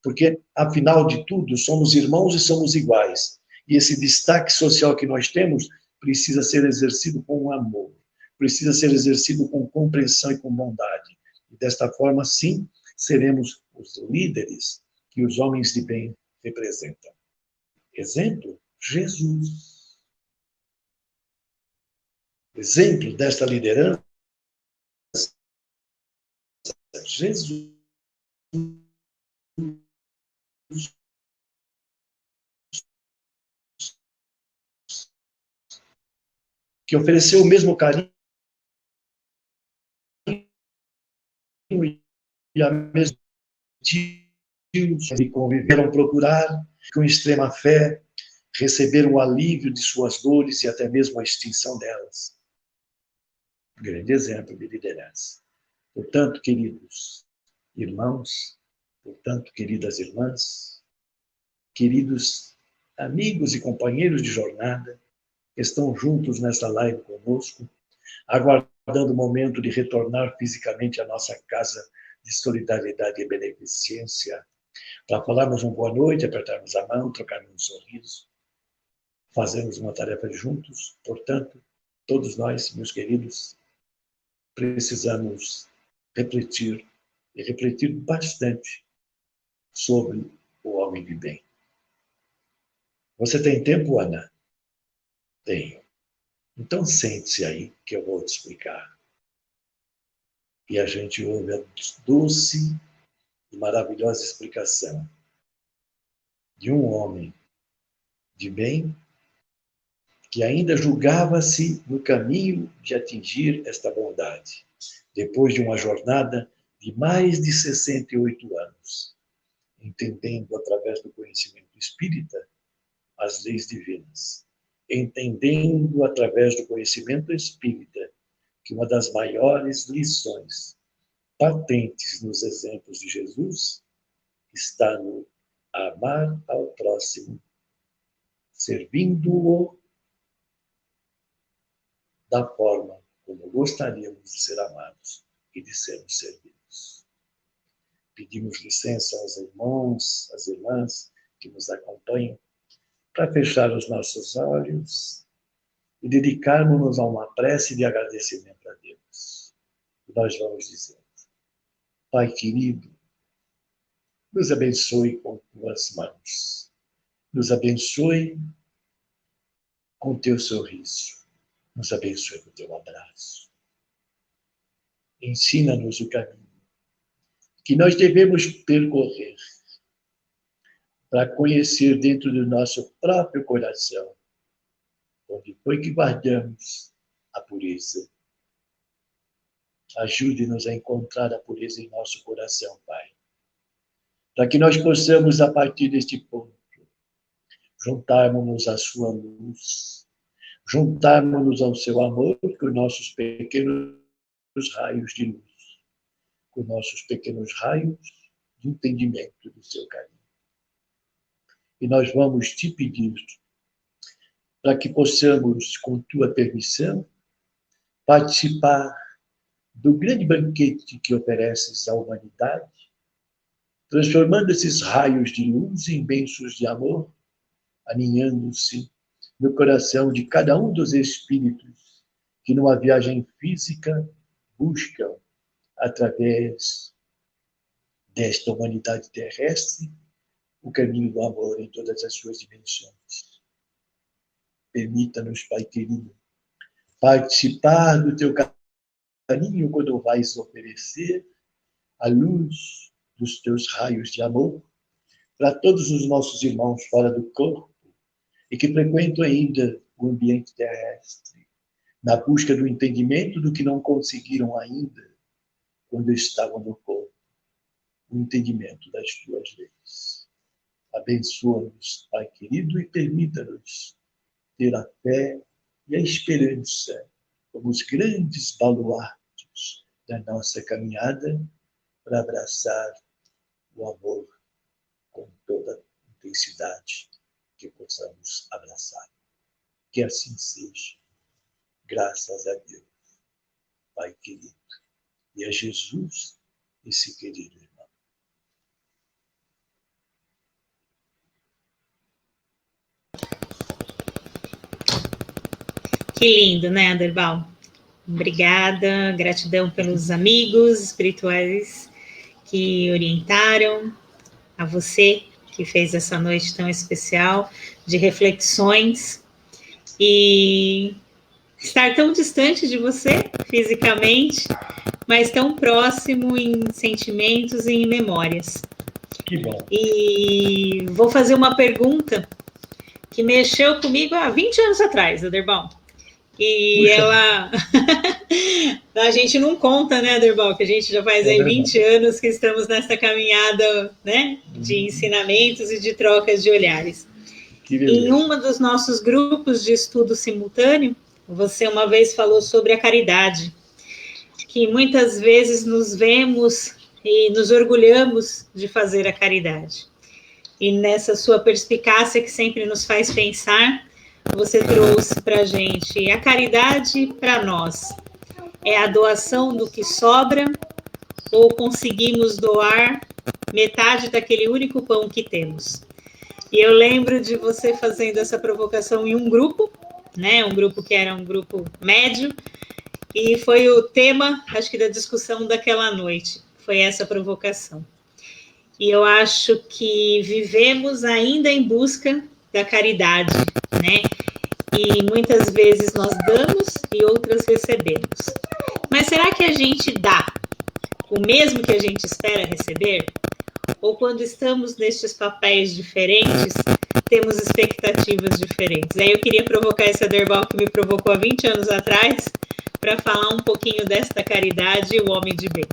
Porque, afinal de tudo, somos irmãos e somos iguais. E esse destaque social que nós temos precisa ser exercido com amor, precisa ser exercido com compreensão e com bondade. E desta forma, sim, seremos os líderes que os homens de bem representam. Exemplo, Jesus. Exemplo desta liderança, Jesus. Que ofereceu o mesmo carinho e a mesma que conviveram procurar com extrema fé, receberam o alívio de suas dores e até mesmo a extinção delas. Grande exemplo de liderança. Portanto, queridos irmãos, portanto, queridas irmãs, queridos amigos e companheiros de jornada, que estão juntos nesta live conosco, aguardando o momento de retornar fisicamente à nossa casa de solidariedade e beneficência, para falarmos uma boa noite, apertarmos a mão, trocarmos um sorriso, fazermos uma tarefa juntos. Portanto, todos nós, meus queridos, precisamos refletir, e refletir bastante sobre o homem de bem. Você tem tempo, Ana? Tenho. Então sente-se aí que eu vou te explicar. E a gente ouve a doce e maravilhosa explicação de um homem de bem que ainda julgava-se no caminho de atingir esta bondade, depois de uma jornada de mais de 68 anos, entendendo através do conhecimento espírita as leis divinas, entendendo através do conhecimento espírita que uma das maiores lições patentes nos exemplos de Jesus está no amar ao próximo, servindo-o da forma como gostaríamos de ser amados e de sermos servidos. Pedimos licença aos irmãos, às irmãs que nos acompanham, para fechar os nossos olhos e dedicarmos-nos a uma prece de agradecimento a Deus. E nós vamos dizer: Pai querido, nos abençoe com tuas mãos, nos abençoe com teu sorriso, nos abençoe com teu abraço. Ensina-nos o caminho que nós devemos percorrer para conhecer dentro do nosso próprio coração onde foi que guardamos a pureza. Ajude-nos a encontrar a pureza em nosso coração, Pai, para que nós possamos, a partir deste ponto, juntarmos-nos à sua luz, juntarmos-nos ao seu amor com nossos pequenos raios de luz, com nossos pequenos raios de entendimento do seu caminho. E nós vamos te pedir para que possamos, com tua permissão, participar do grande banquete que ofereces à humanidade, transformando esses raios de luz em bênçãos de amor, aninhando-se no coração de cada um dos espíritos que numa viagem física buscam, através desta humanidade terrestre, o caminho do amor em todas as suas dimensões. Permita-nos, Pai querido, participar do teu carinho quando vais oferecer a luz dos teus raios de amor para todos os nossos irmãos fora do corpo e que frequentam ainda o ambiente terrestre, na busca do entendimento do que não conseguiram ainda quando estavam no corpo, o entendimento das tuas leis. Abençoa-nos, Pai querido, e permita-nos ter a fé e a esperança como os grandes baluartes da nossa caminhada para abraçar o amor com toda a intensidade que possamos abraçar. Que assim seja. Graças a Deus, Pai querido, e a Jesus, esse querido irmão. Que lindo, né, Aderbal? Obrigada, gratidão pelos amigos espirituais que orientaram, a você que fez essa noite tão especial de reflexões e estar tão distante de você fisicamente, mas tão próximo em sentimentos e em memórias. Que bom. E vou fazer uma pergunta que mexeu comigo há 20 anos atrás, Aderbal. E puxa, ela... a gente não conta, né, Aderbal, que a gente já faz aí 20 anos que estamos nessa caminhada, né, de ensinamentos e de trocas de olhares. Em um dos nossos grupos de estudo simultâneo, você uma vez falou sobre a caridade, que muitas vezes nos vemos e nos orgulhamos de fazer a caridade. E nessa sua perspicácia que sempre nos faz pensar, você trouxe para a gente a caridade para nós. É a doação do que sobra ou conseguimos doar metade daquele único pão que temos? E eu lembro de você fazendo essa provocação em um grupo, né? Um grupo que era um grupo médio, e foi o tema, acho que da discussão daquela noite, foi essa provocação. E eu acho que vivemos ainda em busca da caridade, né? E muitas vezes nós damos e outras recebemos. Mas será que a gente dá o mesmo que a gente espera receber? Ou quando estamos nestes papéis diferentes, temos expectativas diferentes? Aí eu queria provocar esse Aderbal que me provocou há 20 anos atrás, para falar um pouquinho desta caridade e o homem de bem.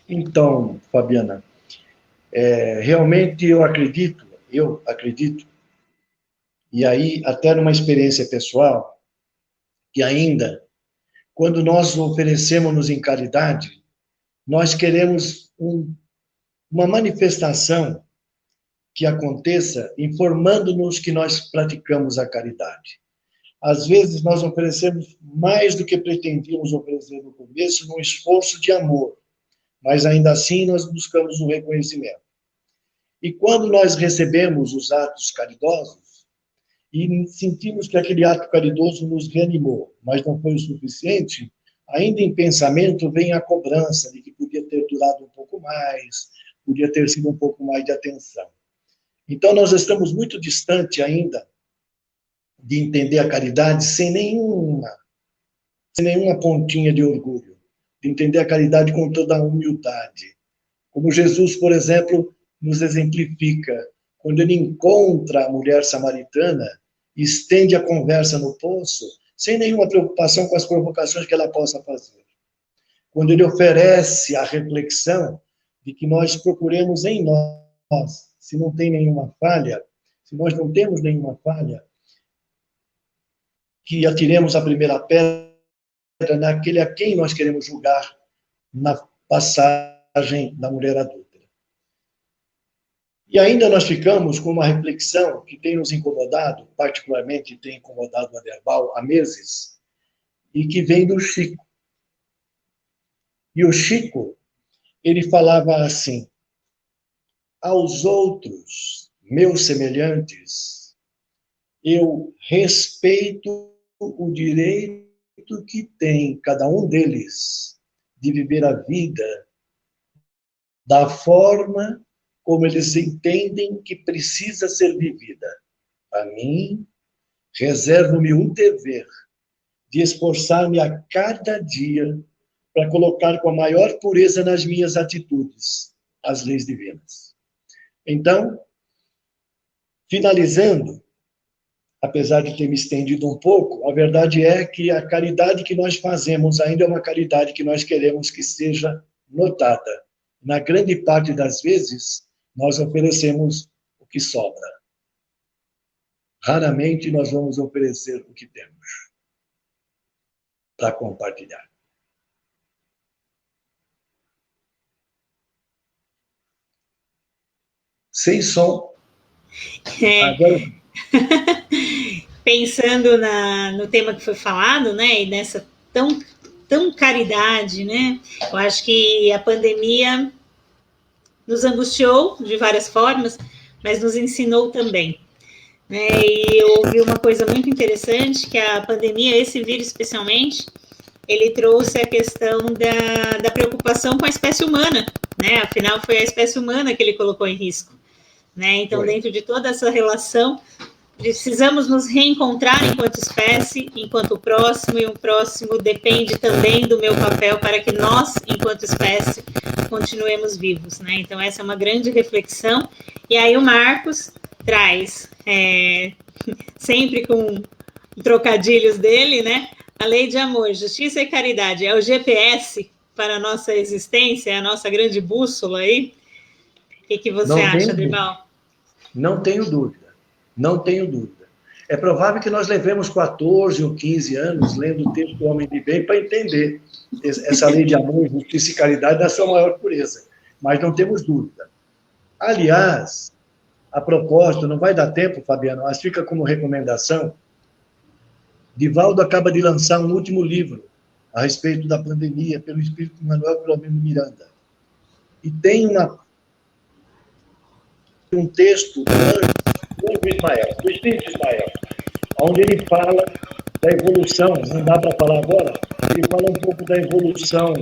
Então, Fabiana, realmente eu acredito, e aí até numa experiência pessoal, que ainda, quando nós oferecemos-nos em caridade, nós queremos uma manifestação que aconteça informando-nos que nós praticamos a caridade. Às vezes nós oferecemos mais do que pretendíamos oferecer no começo, num esforço de amor, mas ainda assim nós buscamos o reconhecimento. E quando nós recebemos os atos caridosos, e sentimos que aquele ato caridoso nos reanimou, mas não foi o suficiente, ainda em pensamento vem a cobrança de que podia ter durado um pouco mais, podia ter sido um pouco mais de atenção. Então nós estamos muito distante ainda de entender a caridade sem nenhuma pontinha de orgulho, de entender a caridade com toda a humildade. Como Jesus, por exemplo, nos exemplifica, quando ele encontra a mulher samaritana, estende a conversa no poço, sem nenhuma preocupação com as provocações que ela possa fazer. Quando ele oferece a reflexão de que nós procuremos em nós, se não tem nenhuma falha, se nós não temos nenhuma falha, que atiremos a primeira pedra naquele a quem nós queremos julgar na passagem da mulher adulta. E ainda nós ficamos com uma reflexão que tem nos incomodado, particularmente tem incomodado o Aderbal há meses, e que vem do Chico. E o Chico, ele falava assim: aos outros, meus semelhantes, eu respeito o direito que tem cada um deles de viver a vida da forma como eles entendem que precisa ser vivida. A mim, reservo-me o dever de esforçar-me a cada dia para colocar com a maior pureza nas minhas atitudes as leis divinas. Então, finalizando, apesar de ter me estendido um pouco, a verdade é que a caridade que nós fazemos ainda é uma caridade que nós queremos que seja notada. Na grande parte das vezes, nós oferecemos o que sobra. Raramente nós vamos oferecer o que temos para compartilhar. Sem som. Agora... Pensando no tema que foi falado, né, e nessa tão caridade, né, eu acho que a pandemia nos angustiou de várias formas, mas nos ensinou também, né, e eu ouvi uma coisa muito interessante, que a pandemia, esse vírus especialmente, ele trouxe a questão da preocupação com a espécie humana, né, afinal foi a espécie humana que ele colocou em risco, né, então dentro de toda essa relação, precisamos nos reencontrar enquanto espécie, enquanto próximo, e o próximo depende também do meu papel para que nós, enquanto espécie, continuemos vivos, né? Então, essa é uma grande reflexão. E aí o Marcos traz, sempre com trocadilhos dele, né? A lei de amor, justiça e caridade é o GPS para a nossa existência, é a nossa grande bússola aí. O que você acha, Adrival? Não tenho dúvida. Não tenho dúvida. É provável que nós levemos 14 ou 15 anos lendo o texto do Homem de Bem para entender essa lei de amor, justiça e caridade na sua maior pureza. Mas não temos dúvida. Aliás, a propósito, não vai dar tempo, Fabiano, mas fica como recomendação, Divaldo acaba de lançar um último livro a respeito da pandemia, pelo Espírito Manuel Filomeno Miranda. E tem um texto do Espírito Ismael, onde ele fala da evolução, não dá para falar agora, ele fala um pouco da evolução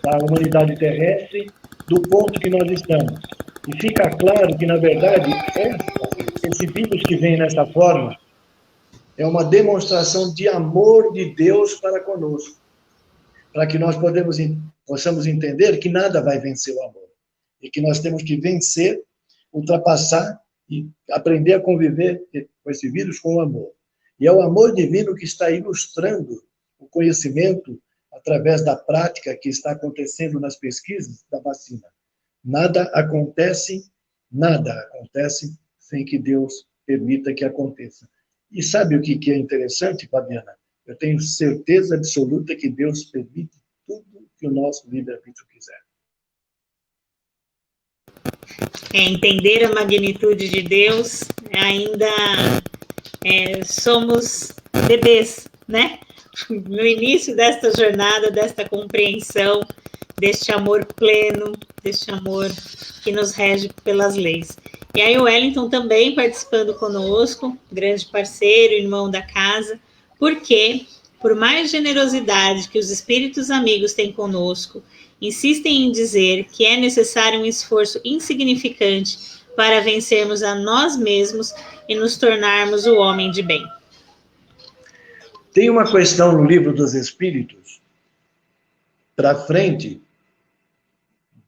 da humanidade terrestre, do ponto que nós estamos. E fica claro que, na verdade, esse vírus que vem nessa forma é uma demonstração de amor de Deus para conosco, para que nós possamos entender que nada vai vencer o amor, e que nós temos que vencer, ultrapassar e aprender a conviver com esse vírus com o amor. E é o amor divino que está ilustrando o conhecimento através da prática que está acontecendo nas pesquisas da vacina. Nada acontece sem que Deus permita que aconteça. E sabe o que é interessante, Fabiana? Eu tenho certeza absoluta que Deus permite tudo que o nosso livre-arbítrio quiser. Entender a magnitude de Deus, ainda somos bebês, né? No início desta jornada, desta compreensão, deste amor pleno, deste amor que nos rege pelas leis. E aí o Wellington também participando conosco, grande parceiro, irmão da casa, porque, por mais generosidade que os espíritos amigos têm conosco, insistem em dizer que é necessário um esforço insignificante para vencermos a nós mesmos e nos tornarmos o homem de bem. Tem uma questão no Livro dos Espíritos, para frente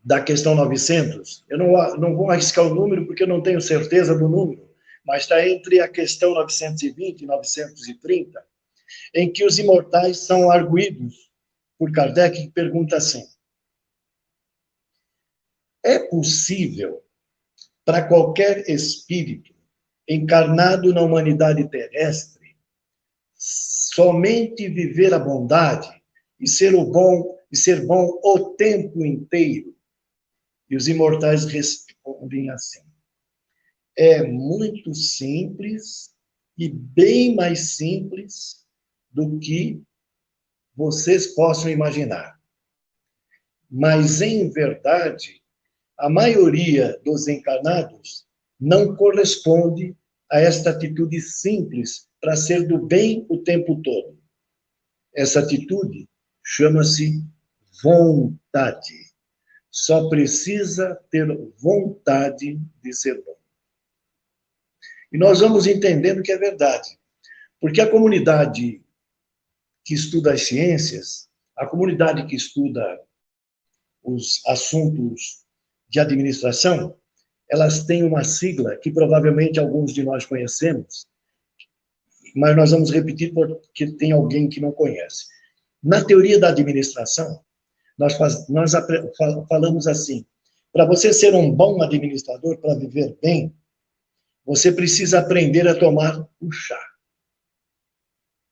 da questão 900. Eu não vou arriscar o número, porque eu não tenho certeza do número, mas está entre a questão 920 e 930, em que os imortais são arguídos por Kardec, que pergunta assim: é possível para qualquer espírito encarnado na humanidade terrestre somente viver a bondade e ser bom o tempo inteiro? E os imortais respondem assim: é muito simples e bem mais simples do que vocês possam imaginar. Mas, em verdade, a maioria dos encarnados não corresponde a esta atitude simples para ser do bem o tempo todo. Essa atitude chama-se vontade. Só precisa ter vontade de ser bom. E nós vamos entendendo que é verdade. Porque a comunidade que estuda as ciências, a comunidade que estuda os assuntos de administração, elas têm uma sigla que provavelmente alguns de nós conhecemos, mas nós vamos repetir porque tem alguém que não conhece. Na teoria da administração, nós falamos assim: para você ser um bom administrador, para viver bem, você precisa aprender a tomar o chá.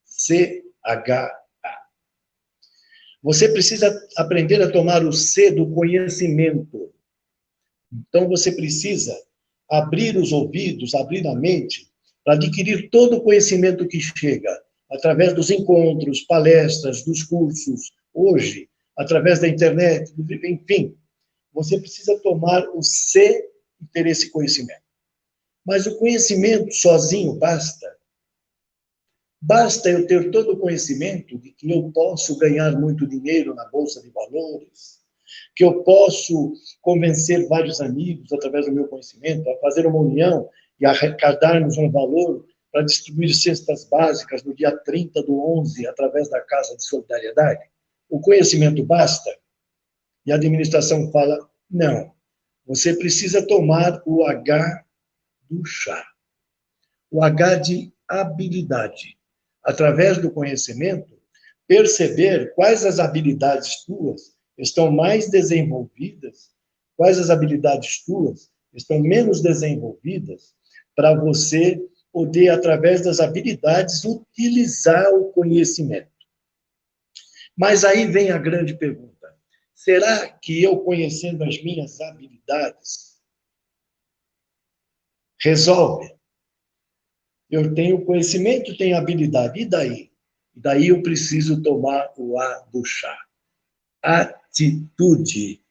CHA. Você precisa aprender a tomar o C do conhecimento. Então, você precisa abrir os ouvidos, abrir a mente, para adquirir todo o conhecimento que chega, através dos encontros, palestras, dos cursos, hoje, através da internet, enfim. Você precisa tomar o C e ter esse conhecimento. Mas o conhecimento sozinho basta. Basta eu ter todo o conhecimento de que eu posso ganhar muito dinheiro na Bolsa de Valores, que eu posso convencer vários amigos, através do meu conhecimento, a fazer uma união e arrecadarmos um valor para distribuir cestas básicas no dia 30/11, através da Casa de Solidariedade. O conhecimento basta? E a administração fala, não, você precisa tomar o H do chá. O H de habilidade. Através do conhecimento, perceber quais as habilidades tuas estão mais desenvolvidas, quais as habilidades tuas estão menos desenvolvidas, para você poder, através das habilidades, utilizar o conhecimento. Mas aí vem a grande pergunta: será que eu, conhecendo as minhas habilidades, resolve? Eu tenho conhecimento, tenho habilidade, e daí? E daí eu preciso tomar o A do chá. Atitude.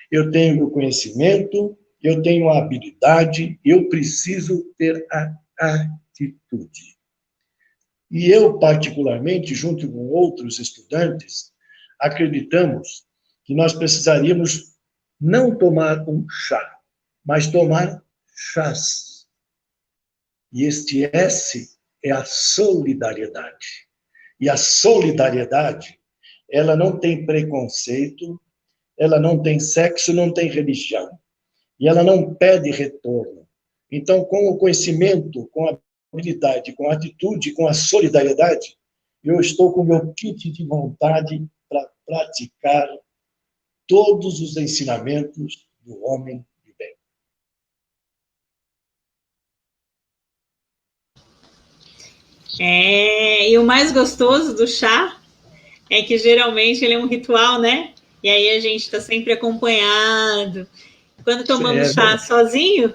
Eu tenho o conhecimento, eu tenho a habilidade, eu preciso ter a atitude. E eu, particularmente, junto com outros estudantes, acreditamos que nós precisaríamos não tomar um chá, mas tomar chás. E este S é a solidariedade. E a solidariedade, ela não tem preconceito, ela não tem sexo, não tem religião. E ela não pede retorno. Então, com o conhecimento, com a habilidade, com a atitude, com a solidariedade, eu estou com o meu kit de vontade para praticar todos os ensinamentos do homem de bem. E o mais gostoso do chá é que geralmente ele é um ritual, né? E aí a gente está sempre acompanhado. Quando tomamos chá sozinho,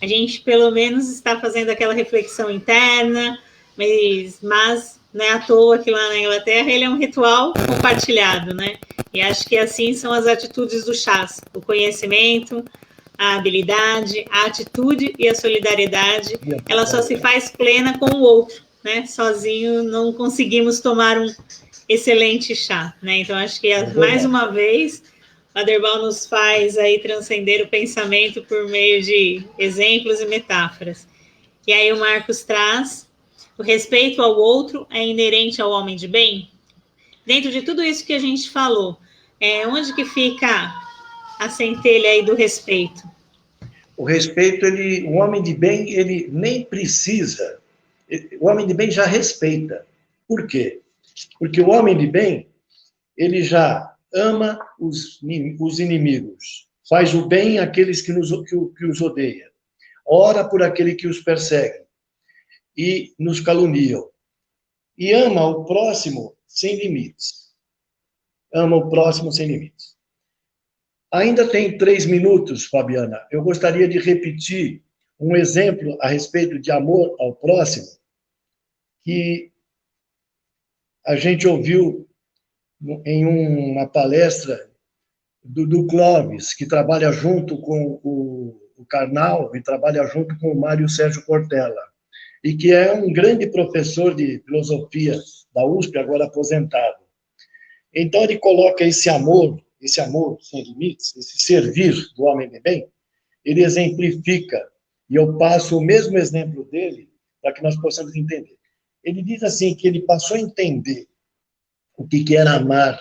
a gente pelo menos está fazendo aquela reflexão interna, mas não é à toa que lá na Inglaterra ele é um ritual compartilhado, né? E acho que assim são as atitudes do chás: o conhecimento, a habilidade, a atitude e a solidariedade. Ela só se faz plena com o outro, né? Sozinho não conseguimos tomar um excelente chá, né? Então acho que mais uma vez o Aderbal nos faz aí transcender o pensamento por meio de exemplos e metáforas. E aí o Marcos traz: o respeito ao outro é inerente ao homem de bem? Dentro de tudo isso que a gente falou, onde que fica a centelha aí do respeito? O respeito, o homem de bem, ele nem precisa, o homem de bem já respeita. Por quê? Porque o homem de bem, ele já ama os inimigos, faz o bem àqueles que os odeiam, ora por aquele que os persegue e nos caluniam, e ama o próximo sem limites. Ama o próximo sem limites. Ainda tem 3 minutos, Fabiana. Eu gostaria de repetir um exemplo a respeito de amor ao próximo, que a gente ouviu em uma palestra do Clóvis, que trabalha junto com o Karnal e trabalha junto com o Mário Sérgio Cortella, e que é um grande professor de filosofia da USP, agora aposentado. Então, ele coloca esse amor sem limites, esse servir do homem de bem, ele exemplifica, e eu passo o mesmo exemplo dele para que nós possamos entender. Ele diz assim, que ele passou a entender o que era amar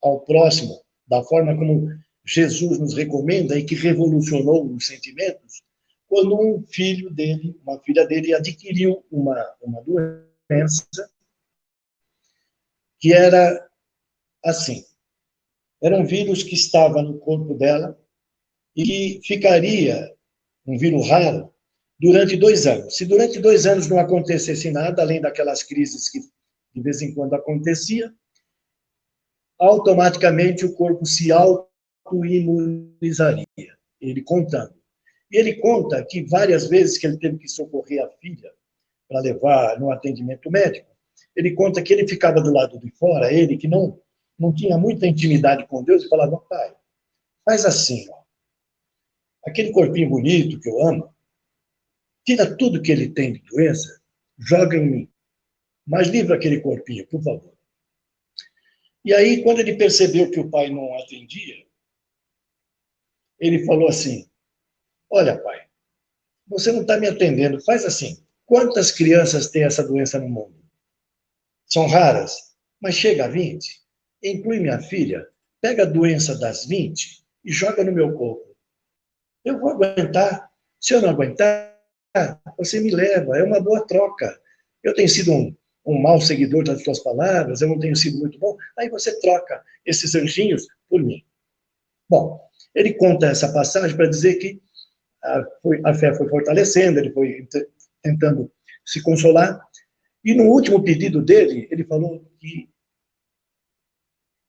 ao próximo, da forma como Jesus nos recomenda e que revolucionou os sentimentos, quando um filho dele, uma filha dele, adquiriu uma doença que era assim. Era um vírus que estava no corpo dela e que ficaria, um vírus raro, durante 2 anos. Se durante 2 anos não acontecesse nada, além daquelas crises que de vez em quando acontecia, automaticamente o corpo se autoimunizaria. Ele contando. E ele conta que várias vezes que ele teve que socorrer a filha para levar no atendimento médico, ele conta que ele ficava do lado de fora, ele que não tinha muita intimidade com Deus, e falava: pai, faz assim, ó. Aquele corpinho bonito que eu amo, tira tudo que ele tem de doença, joga em mim, mas livra aquele corpinho, por favor. E aí, quando ele percebeu que o pai não atendia, ele falou assim: olha, pai, você não está me atendendo, faz assim, quantas crianças têm essa doença no mundo? São raras, mas chega a 20, inclui minha filha, pega a doença das 20 e joga no meu corpo. Eu vou aguentar. Se eu não aguentar, você me leva, é uma boa troca. Eu tenho sido um mau seguidor das suas palavras, eu não tenho sido muito bom, aí você troca esses anjinhos por mim. Bom, ele conta essa passagem para dizer que a fé foi fortalecendo, ele foi tentando se consolar, e no último pedido dele, ele falou que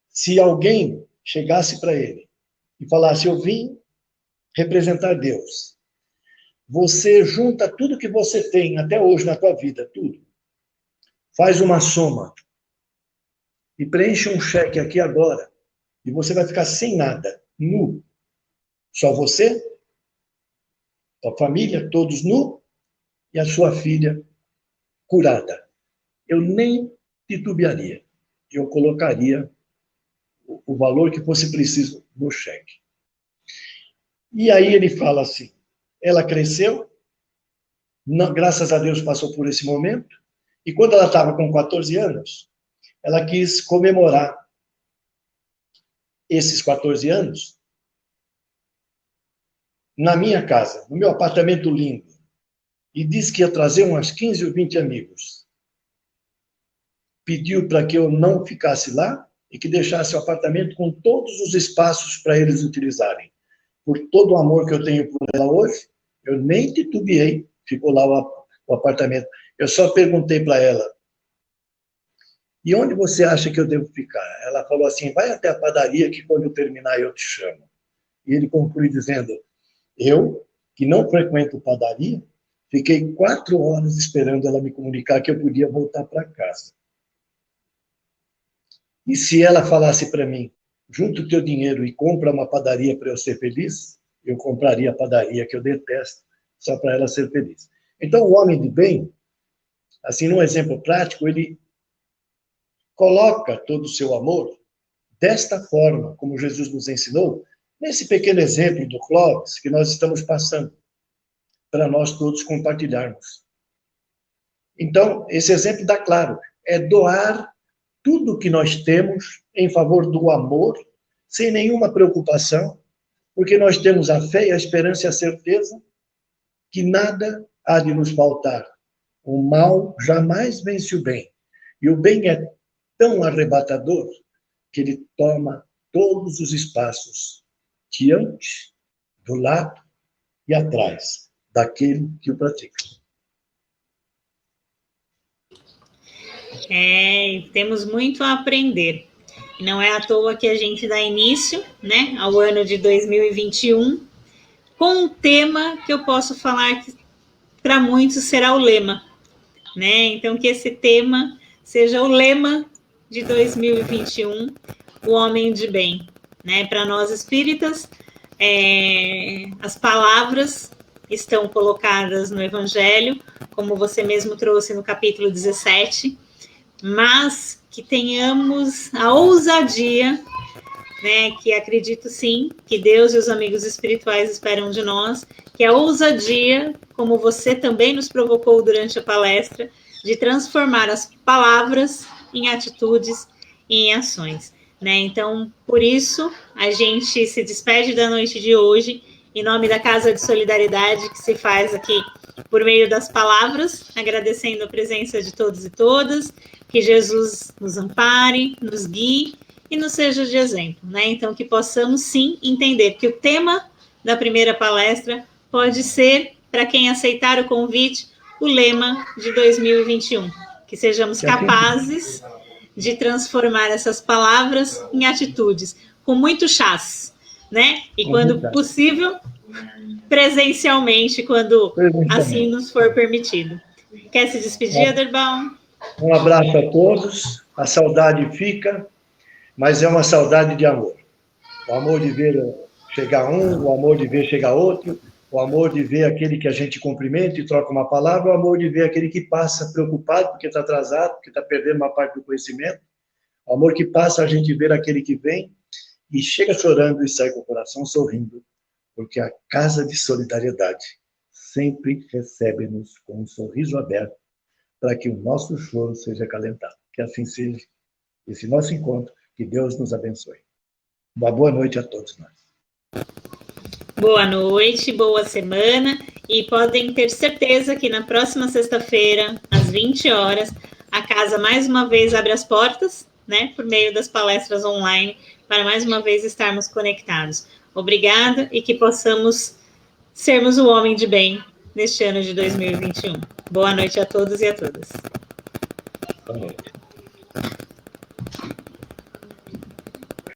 se alguém chegasse para ele e falasse: eu vim representar Deus, você junta tudo que você tem até hoje na tua vida, tudo, faz uma soma e preenche um cheque aqui agora, e você vai ficar sem nada, nu. Só você, a família, todos nu, e a sua filha curada. Eu nem titubearia. Eu colocaria o valor que fosse preciso no cheque. E aí ele fala assim, ela cresceu, graças a Deus passou por esse momento, e quando ela estava com 14 anos, ela quis comemorar esses 14 anos na minha casa, no meu apartamento lindo, e disse que ia trazer umas 15 ou 20 amigos. Pediu para que eu não ficasse lá e que deixasse o apartamento com todos os espaços para eles utilizarem. Por todo o amor que eu tenho por ela hoje, eu nem titubeei, ficou lá o apartamento. Eu só perguntei para ela: e onde você acha que eu devo ficar? Ela falou assim: vai até a padaria que quando eu terminar eu te chamo. E ele conclui dizendo: eu, que não frequento padaria, fiquei 4 horas esperando ela me comunicar que eu podia voltar para casa. E se ela falasse para mim: junta o teu dinheiro e compra uma padaria para eu ser feliz, eu compraria a padaria que eu detesto, só para ela ser feliz. Então, o homem de bem, assim, num exemplo prático, ele coloca todo o seu amor desta forma, como Jesus nos ensinou, nesse pequeno exemplo do Clóvis que nós estamos passando, para nós todos compartilharmos. Então, esse exemplo dá claro, é doar tudo que nós temos em favor do amor, sem nenhuma preocupação, porque nós temos a fé, a esperança e a certeza que nada há de nos faltar. O mal jamais vence o bem. E o bem é tão arrebatador que ele toma todos os espaços diante, do lado e atrás daquele que o pratica. Temos muito a aprender. Não é à toa que a gente dá início, né, ao ano de 2021 com um tema que eu posso falar que para muitos será o lema, né? Então que esse tema seja o lema de 2021, o homem de bem, né? Para nós espíritas, as palavras estão colocadas no Evangelho, como você mesmo trouxe no capítulo 17, mas que tenhamos a ousadia, né, que acredito sim, que Deus e os amigos espirituais esperam de nós, que a ousadia, como você também nos provocou durante a palestra, de transformar as palavras em atitudes, e em ações, né? Então, por isso, a gente se despede da noite de hoje, em nome da Casa de Solidariedade, que se faz aqui por meio das palavras, agradecendo a presença de todos e todas, que Jesus nos ampare, nos guie e nos seja de exemplo, né? Então, que possamos, sim, entender que o tema da primeira palestra pode ser, para quem aceitar o convite, o lema de 2021. Que sejamos capazes de transformar essas palavras em atitudes, com muito chás, né? E quando possível, presencialmente, quando assim nos for permitido. Quer se despedir, Aderbaum? Um abraço a todos. A saudade fica, mas é uma saudade de amor. O amor de ver chegar um, o amor de ver chegar outro, o amor de ver aquele que a gente cumprimenta e troca uma palavra, o amor de ver aquele que passa preocupado porque está atrasado, porque está perdendo uma parte do conhecimento, o amor que passa a gente ver aquele que vem e chega chorando e sai com o coração sorrindo, porque a Casa de Solidariedade sempre recebe-nos com um sorriso aberto para que o nosso choro seja acalentado. Que assim seja esse nosso encontro, que Deus nos abençoe. Uma boa noite a todos nós. Boa noite, boa semana, e podem ter certeza que na próxima sexta-feira, às 20 horas, a casa mais uma vez abre as portas, né, por meio das palestras online, para mais uma vez estarmos conectados. Obrigada e que possamos sermos o homem de bem neste ano de 2021. Boa noite a todos e a todas. Boa noite.